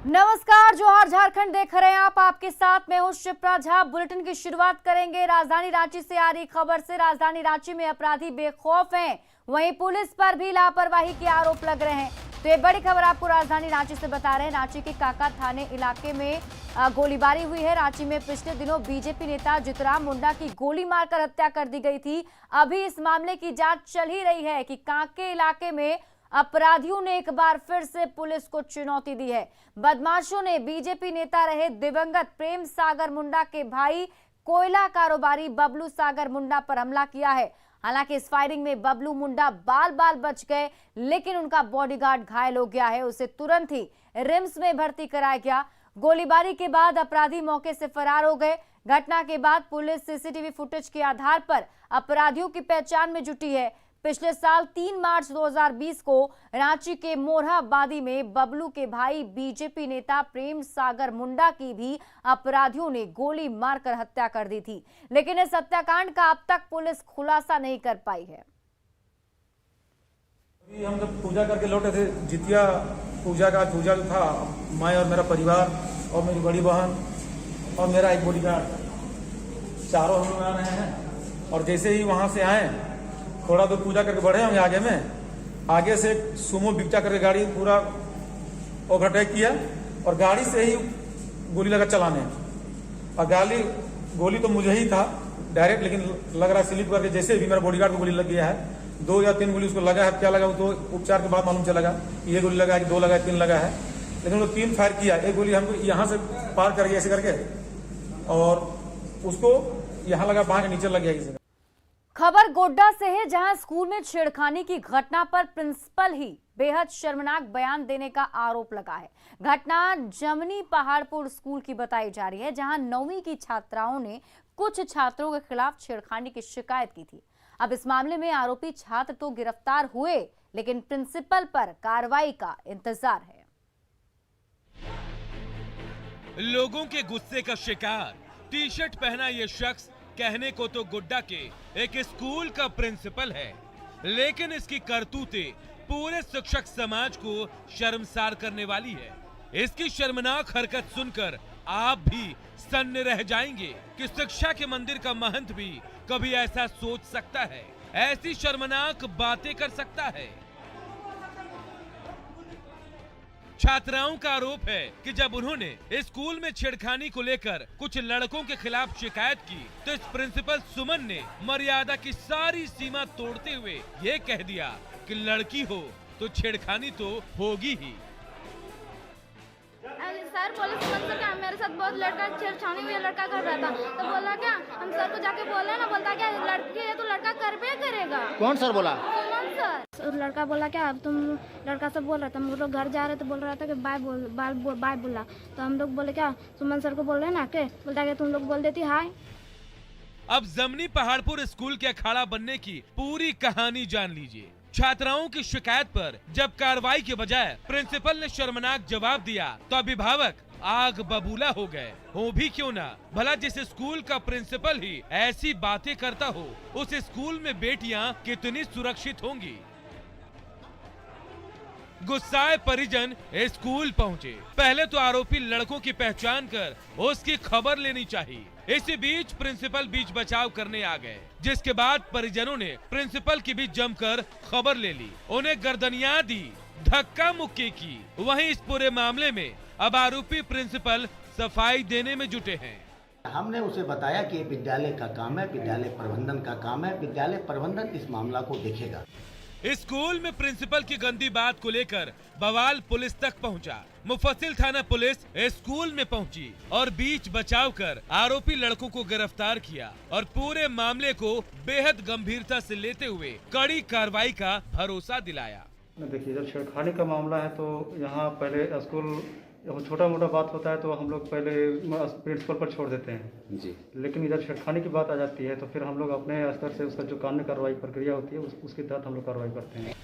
नमस्कार, जोहार झारखंड देख रहे हैं आप। आपके साथ मैं हूं शिप्रा झा। बुलेटिन की शुरुआत करेंगे राजधानी रांची से आ रही खबर से। राजधानी रांची में अपराधी बेखौफ हैं, वहीं पुलिस पर भी लापरवाही के आरोप लग रहे हैं। तो ये बड़ी खबर आपको राजधानी रांची से बता रहे हैं। रांची के काका थाने इलाके में गोलीबारी हुई है। रांची में पिछले दिनों बीजेपी नेता जितराम मुंडा की गोली मारकर हत्या कर दी गई थी। अभी इस मामले की जांच चल ही रही है कि कांके इलाके में अपराधियों ने एक बार फिर से पुलिस को चुनौती दी है। बदमाशों ने बीजेपी नेता रहे दिवंगत प्रेम सागर मुंडा के भाई कोयला कारोबारी बबलू सागर मुंडा पर हमला किया है। हालांकि इस फायरिंग में बबलू मुंडा बाल बाल बच गए, लेकिन उनका बॉडीगार्ड घायल हो गया है। उसे तुरंत ही रिम्स में भर्ती कराया गया। गोलीबारी के बाद अपराधी मौके से फरार हो गए। घटना के बाद पुलिस सीसीटीवी फुटेज के आधार पर अपराधियों की पहचान में जुटी है। पिछले साल 3 मार्च 2020 को रांची के मोरहाबादी में बबलू के भाई बीजेपी नेता प्रेम सागर मुंडा की भी अपराधियों ने गोली मारकर हत्या कर दी थी, लेकिन इस हत्याकांड का अब तक पुलिस खुलासा नहीं कर पाई है। अभी हम जब पूजा करके लौटे थे, जितिया पूजा जो था, मैं और मेरा परिवार और मेरी बड़ी बहन और मेरा एक बॉडीगार्ड, चारों हम लोग आ रहे हैं। और जैसे ही वहां से आए, थोड़ा दूर पूजा करके बढ़े होंगे, आगे से सुमो बिकचा करके गाड़ी पूरा ओवरटेक किया और गाड़ी से ही गोली लगा चलाने। और गोली तो मुझे ही था डायरेक्ट, लेकिन लग रहा है स्लिप करके जैसे भी मेरा बॉडीगार्ड को गोली लग गया है। 2 या 3 गोली उसको लगा है। क्या लगा वो तो उपचार के बाद मालूम चलेगा। ये गोली लगा है कि 2 लगा है, 3 लगा है, लेकिन वो 3 फायर किया। एक गोली हमको यहाँ से पार कर गया ऐसे करके, और उसको यहाँ लगा, बांह के नीचे लग गया। खबर गोड्डा से है, जहां स्कूल में छेड़खानी की घटना पर प्रिंसिपल ही बेहद शर्मनाक बयान देने का आरोप लगा है। घटना जमनी पहाड़पुर स्कूल की बताई जा रही है, जहां 9वीं की छात्राओं ने कुछ छात्रों के खिलाफ छेड़खानी की शिकायत की थी। अब इस मामले में आरोपी छात्र तो गिरफ्तार हुए, लेकिन प्रिंसिपल पर कार्रवाई का इंतजार है। लोगों के गुस्से का शिकार टी शर्ट पहना ये शख्स कहने को तो गोड्डा के एक स्कूल का प्रिंसिपल है, लेकिन इसकी करतूतें पूरे शिक्षक समाज को शर्मसार करने वाली है। इसकी शर्मनाक हरकत सुनकर आप भी सन्न रह जाएंगे कि शिक्षा के मंदिर का महंत भी कभी ऐसा सोच सकता है, ऐसी शर्मनाक बातें कर सकता है। छात्राओं का आरोप है कि जब उन्होंने स्कूल में छेड़खानी को लेकर कुछ लड़कों के खिलाफ शिकायत की, तो इस प्रिंसिपल सुमन ने मर्यादा की सारी सीमा तोड़ते हुए ये कह दिया कि लड़की हो तो छेड़खानी तो होगी ही। सर बोले सुमन सर क्या मेरे साथ बहुत लड़का छेड़छाड़ी हुई, लड़का कर रहा था। तो बोला क्या, हम सर को जाके बोले ना, बोलता क्या लड़की है तो लड़का कर भी करेगा। कौन सर बोला? सुमन सर। लड़का बोला क्या, तुम लड़का सब बोल रहा था, हम लोग घर जा रहे तो बोल रहा था कि बाय बोला। तो हम लोग बोले क्या, सुमन सर को बोल रहे ना के, बोलता क्या तुम लोग बोल देती हाय। अब जमनी पहाड़पुर स्कूल के अखाड़ा बनने की पूरी कहानी जान लीजिए। छात्राओं की शिकायत पर जब कार्रवाई के बजाय प्रिंसिपल ने शर्मनाक जवाब दिया, तो अभिभावक आग बबूला हो गए। हो भी क्यों ना, भला जिस स्कूल का प्रिंसिपल ही ऐसी बातें करता हो, उस स्कूल में बेटियां कितनी सुरक्षित होंगी। गुस्साए परिजन स्कूल पहुंचे। पहले तो आरोपी लड़कों की पहचान कर उसकी खबर लेनी चाहिए। इसी बीच प्रिंसिपल बीच बचाव करने आ गए, जिसके बाद परिजनों ने प्रिंसिपल की भी जमकर खबर ले ली, उन्हें गर्दनियां दी, धक्का मुक्की की। वहीं इस पूरे मामले में अब आरोपी प्रिंसिपल सफाई देने में जुटे हैं। हमने उसे बताया कि विद्यालय का काम है, विद्यालय प्रबंधन का काम है, विद्यालय प्रबंधन इस मामला को देखेगा। स्कूल में प्रिंसिपल की गंदी बात को लेकर बवाल पुलिस तक पहुंचा। मुफस्सिल थाना पुलिस स्कूल में पहुंची और बीच बचाव कर आरोपी लड़कों को गिरफ्तार किया और पूरे मामले को बेहद गंभीरता से लेते हुए कड़ी कार्रवाई का भरोसा दिलाया। देखिए, जब छेड़खानी का मामला है तो यहाँ पहले स्कूल छोटा मोटा बात होता है तो हम लोग पहले प्रिंसिपल पर छोड़ देते हैं जी, लेकिन जब छेड़खानी की बात आ जाती है तो फिर हम लोग अपने स्तर से उसका जो कानूनी कार्रवाई प्रक्रिया होती है उसके तहत हम लोग कार्रवाई करते हैं।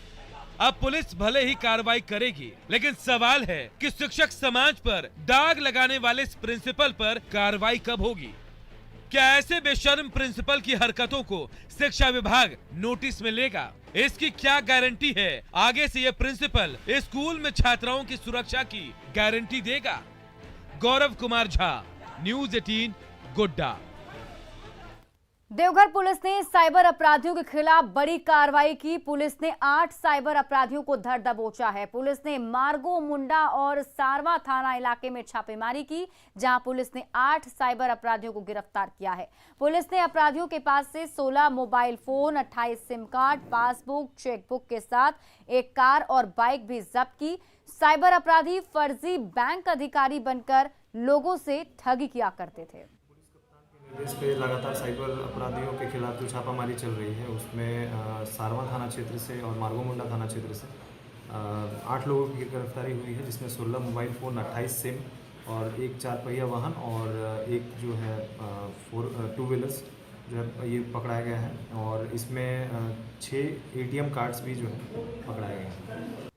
अब पुलिस भले ही कार्रवाई करेगी, लेकिन सवाल है कि शिक्षक समाज पर दाग लगाने वाले इस प्रिंसिपल पर कार्रवाई कब होगी। क्या ऐसे बेशर्म प्रिंसिपल की हरकतों को शिक्षा विभाग नोटिस में लेगा? इसकी क्या गारंटी है? आगे से ये प्रिंसिपल स्कूल में छात्राओं की सुरक्षा की गारंटी देगा? गौरव कुमार झा, न्यूज़ 18, गोड्डा। देवघर पुलिस ने साइबर अपराधियों के खिलाफ बड़ी कार्रवाई की। पुलिस ने 8 साइबर अपराधियों को धर दबोचा है। पुलिस ने मार्गो, मुंडा और सारवा थाना इलाके में छापेमारी की, जहां पुलिस ने 8 साइबर अपराधियों को गिरफ्तार किया है। पुलिस ने अपराधियों के पास से 16 mobile phone, 28 SIM card, passbook, chequebook के साथ एक कार और बाइक भी जब्त की। साइबर अपराधी फर्जी बैंक अधिकारी बनकर लोगों से ठगी किया करते थे। इस पे लगातार साइबर अपराधियों के खिलाफ जो छापामारी चल रही है उसमें सारवा थाना क्षेत्र से और मार्गो मुंडा थाना क्षेत्र से 8 लोगों की गिरफ्तारी हुई है, जिसमें 16 मोबाइल फ़ोन, 28 सिम और एक 4 पहिया वाहन और एक जो है 2 व्हीलर्स जो है ये पकड़ाया गया है। और इसमें 6 ATM कार्ड्स भी जो है पकड़ाए गए हैं।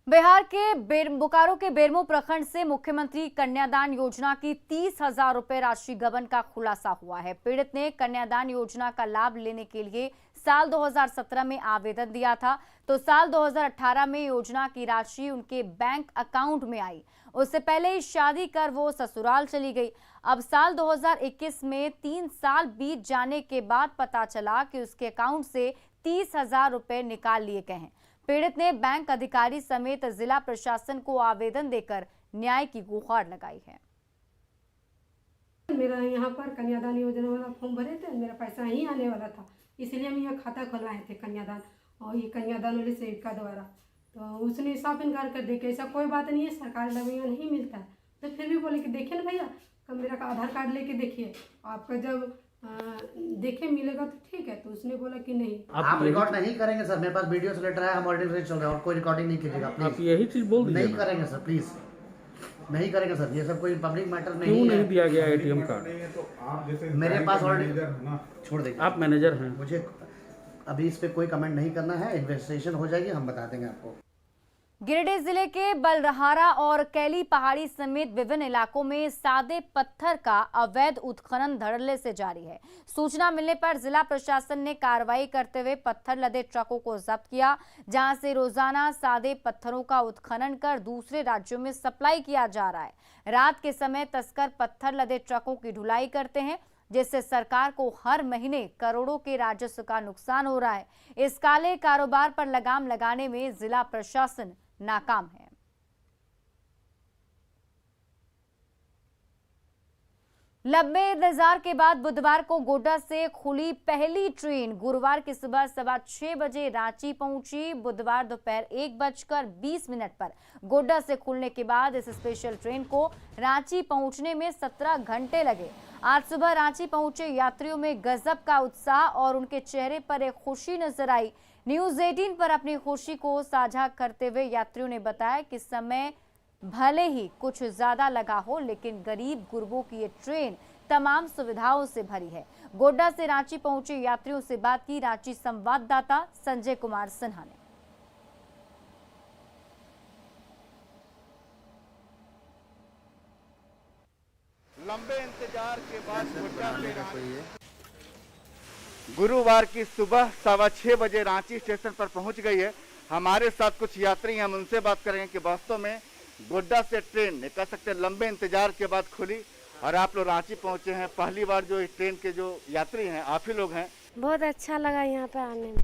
बिहार के बोकारो के बेरमो प्रखंड से मुख्यमंत्री कन्यादान योजना की 30,000 रुपए राशि गबन का खुलासा हुआ है। पीड़ित ने कन्यादान योजना का लाभ लेने के लिए साल 2017 में आवेदन दिया था, तो साल 2018 में योजना की राशि उनके बैंक अकाउंट में आई। उससे पहले ही शादी कर वो ससुराल चली गई। अब साल 2021 में 3 साल बीत जाने के बाद पता चला कि उसके अकाउंट से 30,000 रुपए निकाल लिए गए हैं। पीड़ित ने बैंक अधिकारी समेत जिला प्रशासन को आवेदन देकर न्याय की गुहार लगाई है। मेरा यहाँ पर कन्यादान योजना वाला फॉर्म भरे थे, मेरा पैसा यहीं आने वाला था, इसलिए हम यहाँ खाता खुलवाए थे कन्यादान, और ये कन्यादान वाली सेविका द्वारा। तो उसने साफ इनकार कर दिया कि ऐसा कोई बात नहीं है, सरकारी लाभ यहाँ नहीं मिलता है। तो फिर भी बोले कि देखिए ना भैया, मेरा आधार कार्ड लेके देखिए, आपका जब देखे मिलेगा तो ठीक है। तो उसने बोला कि नहीं, आप रिकॉर्ड नहीं करेंगे सर, मेरे पास वीडियो से लेटर है, हम ऑडियो चल रहा है और कोई रिकॉर्डिंग नहीं कीजिएगा प्लीज। आप यही चीज बोल दीजिए। नहीं करेंगे सर, प्लीज नहीं करेंगे सर, ये सब कोई पब्लिक मैटर नहीं है। क्यों नहीं दिया गया ATM कार्ड? तो आप जैसे मेरे पास ऑलरेडी छोड़ देंगे, आप मैनेजर हैं। मुझे अभी इस पे कोई कमेंट नहीं करना है, इन्वेस्टिगेशन हो जाएगी, हम बता देंगे आपको। गिरिडीह जिले के बलरहारा और कैली पहाड़ी समेत विभिन्न इलाकों में सादे पत्थर का अवैध उत्खनन धड़ल्ले से जारी है। सूचना मिलने पर जिला प्रशासन ने कार्रवाई करते हुए पत्थर लदे ट्रकों को जब्त किया, जहां से रोजाना सादे पत्थरों का उत्खनन कर दूसरे राज्यों में सप्लाई किया जा रहा है। रात के समय तस्कर पत्थर लदे ट्रकों की ढुलाई करते हैं, जिससे सरकार को हर महीने करोड़ों के राजस्व का नुकसान हो रहा है। इस काले कारोबार पर लगाम लगाने में जिला प्रशासन नाकाम है। लंबे इंतजार के बाद बुधवार को गोड्डा से खुली पहली ट्रेन गुरुवार की सुबह 6:15 बजे रांची पहुंची। बुधवार दोपहर 1:20 पर गोड्डा से खुलने के बाद इस स्पेशल ट्रेन को रांची पहुंचने में 17 घंटे लगे। आज सुबह रांची पहुंचे यात्रियों में गजब का उत्साह और उनके चेहरे पर एक खुशी नजर आई। न्यूज़ 18 पर अपनी खुशी को साझा करते हुए यात्रियों ने बताया कि समय भले ही कुछ ज्यादा लगा हो, लेकिन गरीब गुरबों की ये ट्रेन तमाम सुविधाओं से भरी है। गोड्डा से रांची पहुंचे यात्रियों से बात की रांची संवाददाता संजय कुमार सिन्हा ने। लंबे इंतजार के बाद गोड्डा से रांची गुरुवार की सुबह 6:15 बजे रांची स्टेशन पर पहुंच गई है। हमारे साथ कुछ यात्री हैं, हम उनसे बात करेंगे कि वास्तव में गोड्डा से ट्रेन कह सकते हैं लंबे इंतजार के बाद खुली और आप लोग रांची पहुंचे हैं। पहली बार जो इस ट्रेन के जो यात्री हैं आप ही लोग हैं। बहुत अच्छा लगा यहाँ पे आने में,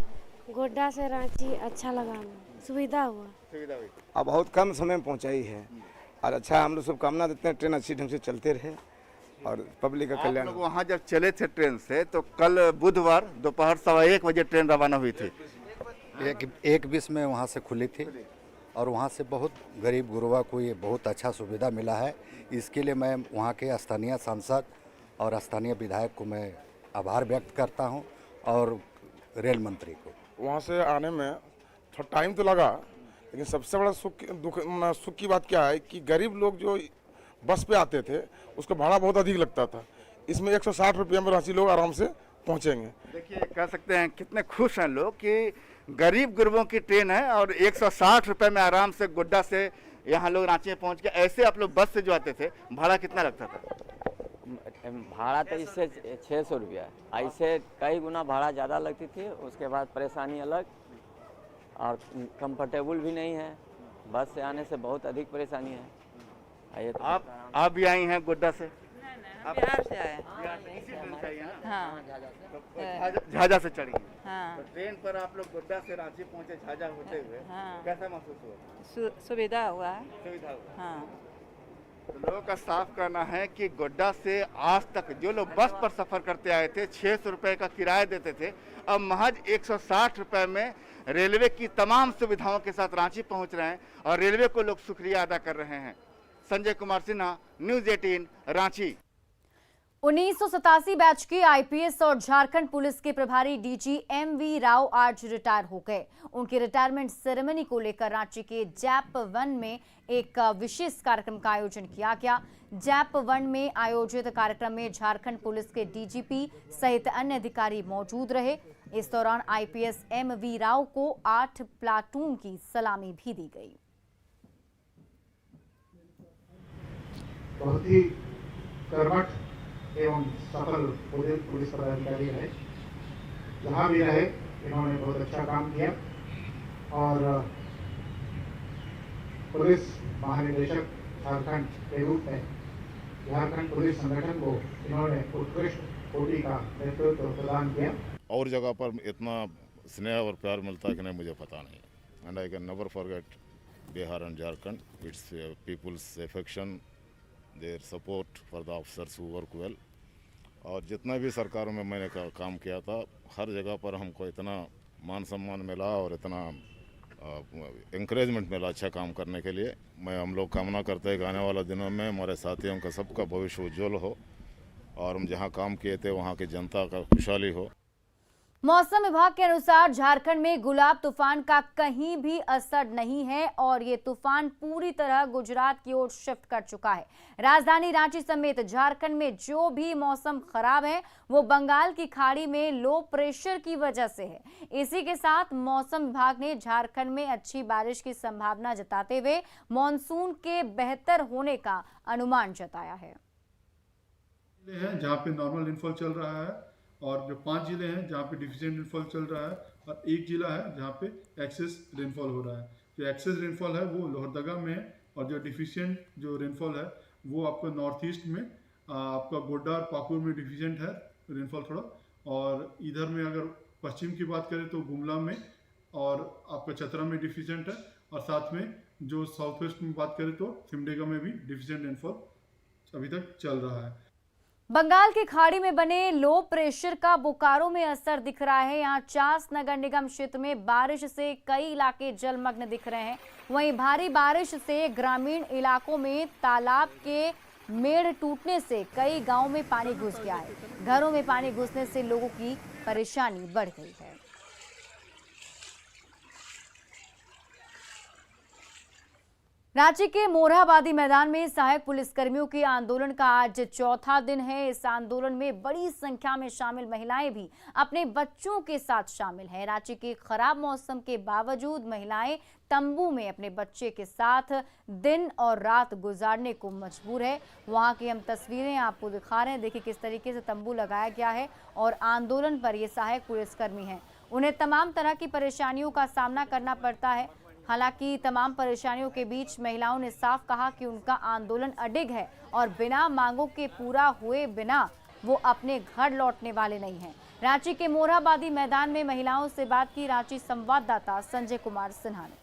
गोड्डा से रांची अच्छा लगा, सुविधा हुआ। सुविधा हुई, अब बहुत कम समय में पहुँचाई है और अच्छा हम लोग शुभकामना देते हैं, ट्रेन अच्छी ढंग से चलते रहे और पब्लिक का कल्याण। आप लोग वहाँ जब चले थे ट्रेन से तो कल बुधवार दोपहर 1:15 बजे ट्रेन रवाना हुई थी। 1:20 में वहाँ से खुली थी और वहाँ से बहुत गरीब गुरबा को ये बहुत अच्छा सुविधा मिला है। इसके लिए मैं वहाँ के स्थानीय सांसद और स्थानीय विधायक को मैं आभार व्यक्त करता हूँ और रेल मंत्री को। वहाँ से आने में थोड़ा टाइम तो लगा, लेकिन सबसे बड़ा सुख की बात क्या है कि गरीब लोग जो बस पे आते थे उसका भाड़ा बहुत अधिक लगता था। इसमें 160 रुपये में रांची लोग आराम से पहुँचेंगे। देखिए कह सकते हैं कितने खुश हैं लोग कि गरीब गुरबों की ट्रेन है और 160 रुपये में आराम से गोड्डा से यहाँ लोग रांची में पहुँच गए। ऐसे आप लोग बस से जो आते थे भाड़ा कितना लगता था? भाड़ा तो इससे 600 रुपया, ऐसे कई गुना भाड़ा ज़्यादा लगती थी। उसके बाद परेशानी अलग, और कंफर्टेबल भी नहीं है। बस से आने से बहुत अधिक परेशानी है। आइए तो आप भी आई हैं गोड्डा से? हम बिहार से आए हैं। बिहार से इसी ट्रेन से आई हैं ना? हाँ तो झाझा से चढ़ी हैं। हाँ तो ट्रेन पर आप लोग गोड्डा से रांची पहुंचे झाझा होते हुए, हाँ। कैसा महसूस हुआ? सुविधा हुआ है। सुविधा हुआ। हाँ तो लोगों का साफ कहना है कि गोड्डा से आज तक जो लोग बस पर सफर करते आए थे 600 रुपए का किराया देते थे, अब महज 160 रुपए में रेलवे की तमाम सुविधाओं के साथ रांची पहुंच रहे हैं और रेलवे को लोग शुक्रिया अदा कर रहे हैं। संजय कुमार सिन्हा, न्यूज़ 18 रांची। 1987 बैच के आईपीएस और झारखंड पुलिस के प्रभारी डीजी एमवी राव आज रिटायर हो गए। उनके रिटायरमेंट सेरेमनी को लेकर रांची के जैप 1 में एक विशेष कार्यक्रम का आयोजन किया गया। जैप 1 में आयोजित कार्यक्रम में झारखंड पुलिस के डीजीपी सहित अन्य अधिकारी मौजूद रहे। इस दौरान आईपीएस एमवी राव को 8 प्लाटून की सलामी भी दी गई। बहुत ही कर्मठ एवं सफल पुलिस पदाधिकारी रहे। जहाँ भी रहे इन्होंने बहुत अच्छा काम किया और पुलिस महानिदेशक झारखंड के रूप में झारखंड पुलिस संगठन को इन्होंने उत्कृष्ट कोटि का नेतृत्व प्रदान किया। और जगह पर इतना स्नेह और प्यार मिलता है कि नहीं मुझे पता नहीं। And I can never forget Bihar and Jharkhand, its people's affection, their support for the officers who work well. और जितना भी सरकारों में मैंने काम किया था, हर जगह पर हमको इतना मान सम्मान मिला और इतना इंकरेजमेंट मिला अच्छा काम करने के लिए। हम लोग कामना करते हैं कि आने वाले दिनों में हमारे साथियों का सबका भविष्य उज्जवल हो और हम जहां काम किए थे वहां की जनता का खुशहाली हो। मौसम विभाग के अनुसार झारखंड में गुलाब तूफान का कहीं भी असर नहीं है और ये तूफान पूरी तरह गुजरात की ओर शिफ्ट कर चुका है। राजधानी रांची समेत झारखंड में जो भी मौसम खराब है वो बंगाल की खाड़ी में लो प्रेशर की वजह से है। इसी के साथ मौसम विभाग ने झारखंड में अच्छी बारिश की संभावना जताते हुए मॉनसून के बेहतर होने का अनुमान जताया है। जहाँ पे नॉर्मल रेनफॉल चल रहा है और जो 5 जिले हैं जहाँ पे डिफिशिएंट रेनफॉल चल रहा है और 1 जिला है जहाँ पे एक्सेस रेनफॉल हो रहा है। जो एक्सेस रेनफॉल है वो लोहरदगा में है और जो डिफिशिएंट जो रेनफॉल है वो आपका नॉर्थ ईस्ट में आपका गोड्डा और पाकुर में डिफिशिएंट है रेनफॉल थोड़ा। और इधर में अगर पश्चिम की बात करें तो गुमला में और आपका चतरा में डिफिशिएंट है और साथ में जो साउथ वेस्ट में बात करें तो सिमडेगा में भी डिफिशिएंट रेनफॉल अभी तक चल रहा है। बंगाल की खाड़ी में बने लो प्रेशर का बोकारो में असर दिख रहा है। यहाँ चास नगर निगम क्षेत्र में बारिश से कई इलाके जलमग्न दिख रहे हैं। वहीं भारी बारिश से ग्रामीण इलाकों में तालाब के मेढ़ टूटने से कई गांवों में पानी घुस गया है। घरों में पानी घुसने से लोगों की परेशानी बढ़ गई है। रांची के मोरहाबादी मैदान में सहायक पुलिसकर्मियों के आंदोलन का आज चौथा दिन है। इस आंदोलन में बड़ी संख्या में शामिल महिलाएं भी अपने बच्चों के साथ शामिल हैं। रांची के खराब मौसम के बावजूद महिलाएं तंबू में अपने बच्चे के साथ दिन और रात गुजारने को मजबूर है। वहां की हम तस्वीरें आपको दिखा रहे हैं। देखिए किस तरीके से तंबू लगाया गया है और आंदोलन पर ये सहायक पुलिसकर्मी हैं। उन्हें तमाम तरह की परेशानियों का सामना करना पड़ता है। हालांकि तमाम परेशानियों के बीच महिलाओं ने साफ कहा कि उनका आंदोलन अडिग है और बिना मांगों के पूरा हुए बिना वो अपने घर लौटने वाले नहीं हैं। रांची के मोरहाबादी मैदान में महिलाओं से बात की रांची संवाददाता संजय कुमार सिन्हा ने।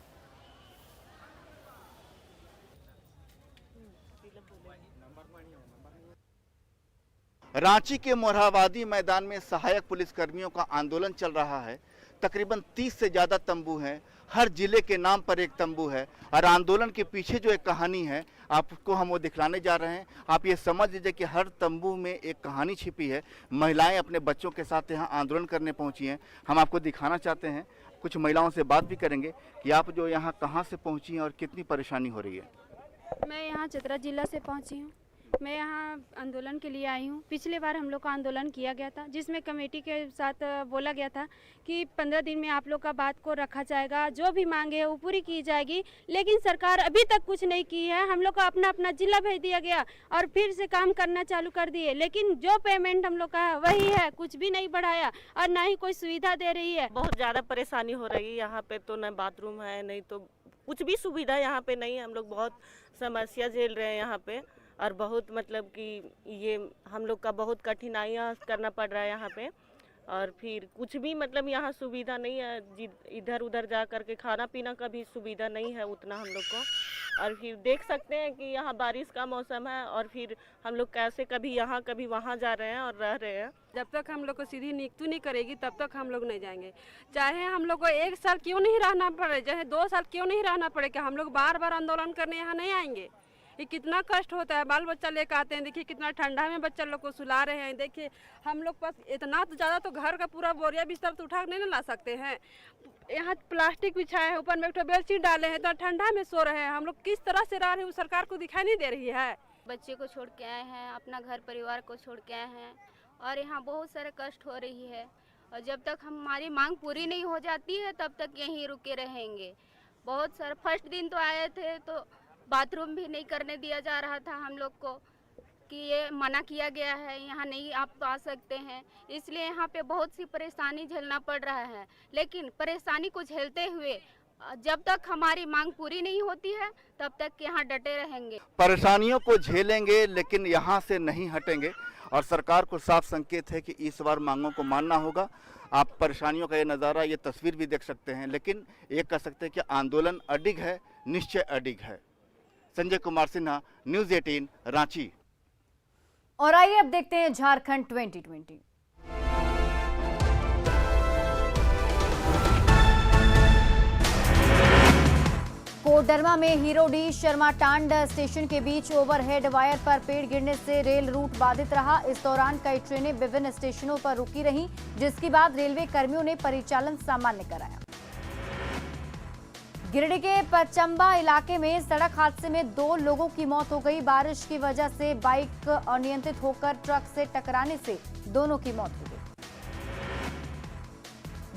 रांची के मोरहाबादी मैदान में सहायक पुलिसकर्मियों का आंदोलन चल रहा है। तकरीबन 30 से ज़्यादा तंबू हैं। हर जिले के नाम पर एक तंबू है और आंदोलन के पीछे जो एक कहानी है आपको हम वो दिखलाने जा रहे हैं। आप ये समझ लीजिए कि हर तंबू में एक कहानी छिपी है। महिलाएं अपने बच्चों के साथ यहाँ आंदोलन करने पहुँची हैं। हम आपको दिखाना चाहते हैं। कुछ महिलाओं से बात भी करेंगे कि आप जो यहाँ कहाँ से पहुँची हैं और कितनी परेशानी हो रही है। मैं यहाँ चतरा जिला से पहुँची हूँ। मैं यहाँ आंदोलन के लिए आई हूँ। पिछले बार हम लोग का आंदोलन किया गया था, जिसमें कमेटी के साथ बोला गया था कि 15 दिन में आप लोग का बात को रखा जाएगा, जो भी मांगे है वो पूरी की जाएगी। लेकिन सरकार अभी तक कुछ नहीं की है। हम लोग को अपना अपना जिला भेज दिया गया और फिर से काम करना चालू कर दिए, लेकिन जो पेमेंट हम लोग का है वही है, कुछ भी नहीं बढ़ाया और ना ही कोई सुविधा दे रही है। बहुत ज़्यादा परेशानी हो रही है यहाँ पे, तो न बाथरूम है, नहीं तो कुछ भी सुविधा यहाँ पे नहीं है। हम लोग बहुत समस्या झेल रहे हैं यहाँ पे, और बहुत मतलब कि ये हम लोग का बहुत कठिनाइयाँ करना पड़ रहा है यहाँ पे। और फिर कुछ भी मतलब यहाँ सुविधा नहीं है, इधर उधर जा कर के खाना पीना का भी सुविधा नहीं है उतना हम लोग को। और फिर देख सकते हैं कि यहाँ बारिश का मौसम है और फिर हम लोग कैसे कभी यहाँ कभी वहाँ जा रहे हैं और रह रहे हैं। जब तक हम लोग को सीधी नियुक्ति नहीं करेगी तब तक हम लोग नहीं जाएंगे। चाहे हम लोग को 1 साल क्यों नहीं रहना पड़े, चाहे 2 साल क्यों नहीं रहना पड़े, कि हम लोग बार बार आंदोलन करने यहाँ नहीं आएंगे। ये कितना कष्ट होता है, बाल बच्चा लेकर आते हैं, देखिए कितना ठंडा में बच्चा लोग को सुला रहे हैं। देखिए हम लोग पास इतना तो ज़्यादा तो घर का पूरा बोरिया बिस्तर तो उठा नहीं ला सकते हैं। यहाँ प्लास्टिक बिछाए हैं, ऊपर में एक बेडशीट डाले हैं, तो ठंडा में सो रहे हैं। हम लोग किस तरह से रह रहे हैं वो सरकार को दिखाई नहीं दे रही है। बच्चे को छोड़ के आए हैं, अपना घर परिवार को छोड़ के आए हैं और यहाँ बहुत सारे कष्ट हो रही है। और जब तक हमारी मांग पूरी नहीं हो जाती है तब तक यहीं रुके रहेंगे। बहुत सारे फर्स्ट दिन तो आए थे तो बाथरूम भी नहीं करने दिया जा रहा था हम लोग को, कि ये मना किया गया है, यहाँ नहीं आप आ सकते हैं। इसलिए यहाँ पे बहुत सी परेशानी झेलना पड़ रहा है। लेकिन परेशानी को झेलते हुए जब तक हमारी मांग पूरी नहीं होती है तब तक यहाँ डटे रहेंगे। परेशानियों को झेलेंगे लेकिन यहाँ से नहीं हटेंगे और सरकार को साफ संकेत है कि इस बार मांगों को मानना होगा। आप परेशानियों का ये नज़ारा, ये तस्वीर भी देख सकते हैं, लेकिन ये कह सकते हैं कि आंदोलन अडिग है, निश्चय अडिग है। संजय कुमार सिन्हा, न्यूज़ 18 रांची। और आइए अब देखते हैं झारखंड 2020। कोडरमा में हीरो डी शर्मा टांड स्टेशन के बीच ओवरहेड वायर पर पेड़ गिरने से रेल रूट बाधित रहा। इस दौरान कई ट्रेनें विभिन्न स्टेशनों पर रुकी रहीं, जिसके बाद रेलवे कर्मियों ने परिचालन सामान्य कराया। गिरिडीह के पचम्बा इलाके में सड़क हादसे में 2 लोगों की मौत हो गई। बारिश की वजह से बाइक अनियंत्रित होकर ट्रक से टकराने से दोनों की मौत हो गई।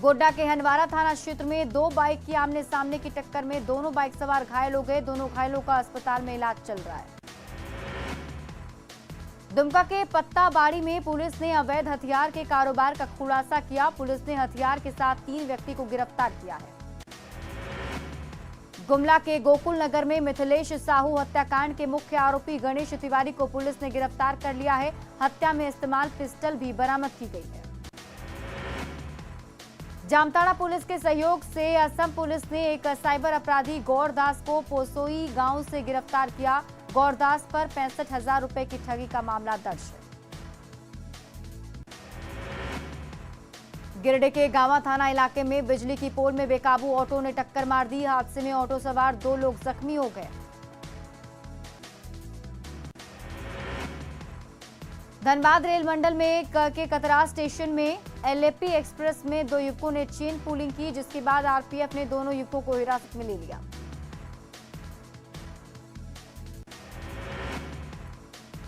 गोड्डा के हनवारा थाना क्षेत्र में 2 बाइक की आमने सामने की टक्कर में दोनों बाइक सवार घायल हो गए। दोनों घायलों का अस्पताल में इलाज चल रहा है। दुमका के पत्ताबाड़ी में पुलिस ने अवैध हथियार के कारोबार का खुलासा किया। पुलिस ने हथियार के साथ 3 व्यक्ति को गिरफ्तार किया है। गुमला के गोकुल नगर में मिथिलेश साहू हत्याकांड के मुख्य आरोपी गणेश तिवारी को पुलिस ने गिरफ्तार कर लिया है। हत्या में इस्तेमाल पिस्टल भी बरामद की गई है। जामताड़ा पुलिस के सहयोग से असम पुलिस ने एक साइबर अपराधी गौरदास को पोसोई गांव से गिरफ्तार किया। गौरदास पर 65,000 रुपए की ठगी का मामला दर्ज है। गिरिडीह के गांवा थाना इलाके में बिजली की पोल में बेकाबू ऑटो ने टक्कर मार दी। हादसे में ऑटो सवार 2 लोग जख्मी हो गए। धनबाद रेल मंडल में के कतरा स्टेशन में एलएपी एक्सप्रेस में 2 युवकों ने चेन पुलिंग की, जिसके बाद आरपीएफ ने दोनों युवकों को हिरासत में ले लिया।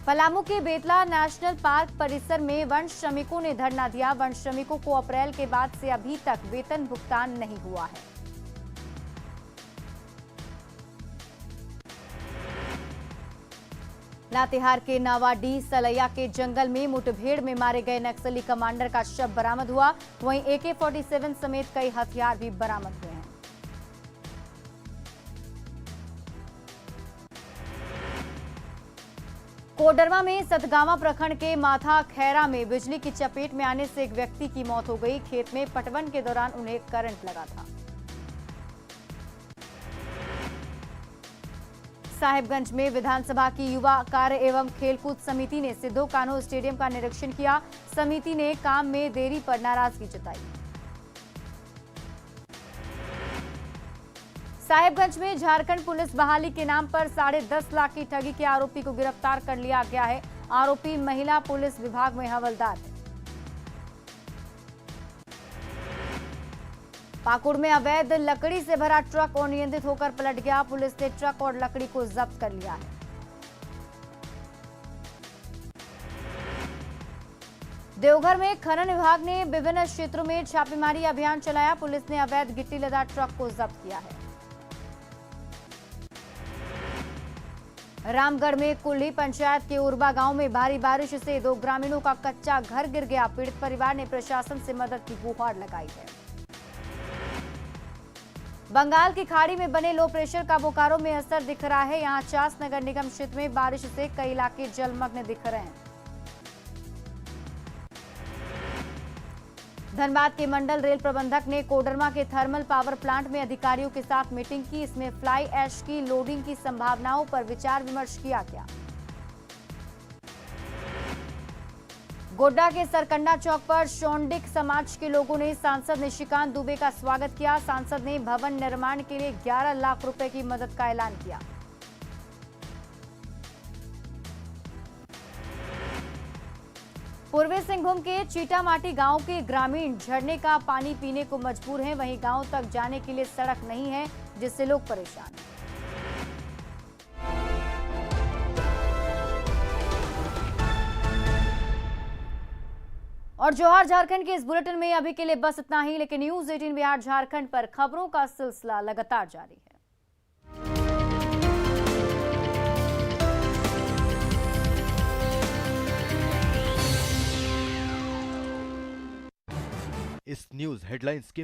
पलामू के बेतला नेशनल पार्क परिसर में वन श्रमिकों ने धरना दिया। वन श्रमिकों को अप्रैल के बाद से अभी तक वेतन भुगतान नहीं हुआ है। लातेहार के नावाडीह सलैया के जंगल में मुठभेड़ में मारे गए नक्सली कमांडर का शव बरामद हुआ। वहीं AK-47 समेत कई हथियार भी बरामद हुए हैं। कोडरमा में सतगावा प्रखंड के माथा खैरा में बिजली की चपेट में आने से एक व्यक्ति की मौत हो गई। खेत में पटवन के दौरान उन्हें करंट लगा था। साहिबगंज में विधानसभा की युवा कार्य एवं खेलकूद समिति ने सिद्धो कान्हो स्टेडियम का निरीक्षण किया। समिति ने काम में देरी पर नाराजगी जताई। साहिबगंज में झारखंड पुलिस बहाली के नाम पर 10.5 लाख की ठगी के आरोपी को गिरफ्तार कर लिया गया है। आरोपी महिला पुलिस विभाग में हवलदार है। पाकुड़ में अवैध लकड़ी से भरा ट्रक अनियंत्रित होकर पलट गया। पुलिस ने ट्रक और लकड़ी को जब्त कर लिया है। देवघर में खनन विभाग ने विभिन्न क्षेत्रों में छापेमारी अभियान चलाया। पुलिस ने अवैध गिट्टी लदा ट्रक को जब्त किया है। रामगढ़ में कुल्ली पंचायत के उर्बा गांव में भारी बारिश से 2 ग्रामीणों का कच्चा घर गिर गया। पीड़ित परिवार ने प्रशासन से मदद की गुहार लगाई है। बंगाल की खाड़ी में बने लो प्रेशर का बोकारो में असर दिख रहा है। यहां चास नगर निगम क्षेत्र में बारिश से कई इलाके जलमग्न दिख रहे हैं। धनबाद के मंडल रेल प्रबंधक ने कोडरमा के थर्मल पावर प्लांट में अधिकारियों के साथ मीटिंग की। इसमें फ्लाई ऐश की लोडिंग की संभावनाओं पर विचार विमर्श किया गया। गोड्डा के सरकंडा चौक पर शोंडिक समाज के लोगों ने सांसद निशिकांत दुबे का स्वागत किया। सांसद ने भवन निर्माण के लिए 11 लाख रुपए की मदद का ऐलान किया। पूर्वी सिंहभूम के चीटामाटी गांव के ग्रामीण झरने का पानी पीने को मजबूर हैं। वहीं गांव तक जाने के लिए सड़क नहीं है, जिससे लोग परेशान हैं। और जोहार झारखंड के इस बुलेटिन में अभी के लिए बस इतना ही, लेकिन न्यूज़ 18 बिहार झारखंड पर खबरों का सिलसिला लगातार जारी है। इस न्यूज़ हेडलाइंस के